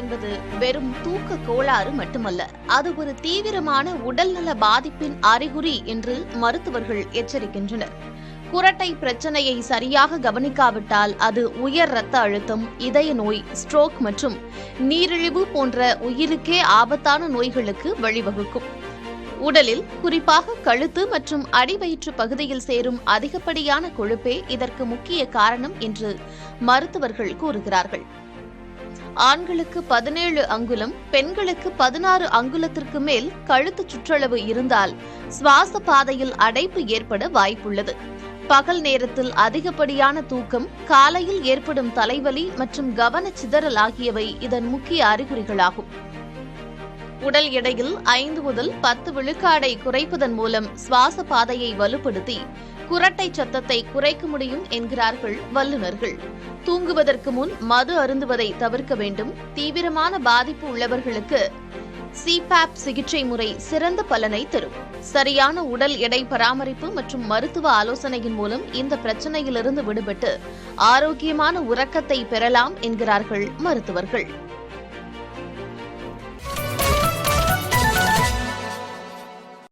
என்பது வெறும் தூக்க கோளாறு மட்டுமல்ல, அது ஒரு தீவிரமான உடல்நல பாதிப்பின் அறிகுறி என்று மருத்துவர்கள் எச்சரிக்கின்றனர். குரட்டை பிரச்சனையை சரியாக கவனிக்காவிட்டால் அது உயர் இரத்த அழுத்தம், இதய நோய், ஸ்ட்ரோக் மற்றும் நீரிழிவு போன்ற உயிருக்கே ஆபத்தான நோய்களுக்கு வழிவகுக்கும். உடலில் குறிப்பாக கழுத்து மற்றும் அடிவயிற்று பகுதியில் சேரும் அதிகப்படியான கொழுப்பே இதற்கு முக்கிய காரணம் என்று மருத்துவர்கள் கூறுகிறார்கள். ஆண்களுக்கு 17 அங்குலம், பெண்களுக்கு 16 அங்குலத்திற்கு மேல் கழுத்து சுற்றளவு இருந்தால் சுவாச பாதையில் அடைப்பு ஏற்பட வாய்ப்புள்ளது. பகல் நேரத்தில் அதிகப்படியான தூக்கம், காலையில் ஏற்படும் தலைவலி மற்றும் கவனச்சிதறல் ஆகியவை இதன் முக்கிய அறிகுறிகளாகும். உடல் எடையில் 5 முதல் 10 விழுக்காடை குறைப்பதன் மூலம் சுவாச பாதையை வலுப்படுத்தி குரட்டை சத்தத்தை குறைக்க முடியும் என்கிறார்கள் வல்லுநர்கள். தூங்குவதற்கு முன் மது அருந்துவதை தவிர்க்க வேண்டும். தீவிரமான பாதிப்பு உள்ளவர்களுக்கு CPAP சிகிச்சை முறை சிறந்த பலனை தரும். சரியான உடல் எடை பராமரிப்பு மற்றும் மருத்துவ ஆலோசனையின் மூலம் இந்த பிரச்சனையிலிருந்து விடுபட்டு ஆரோக்கியமான உறக்கத்தை பெறலாம் என்கிறார்கள் மருத்துவர்கள்.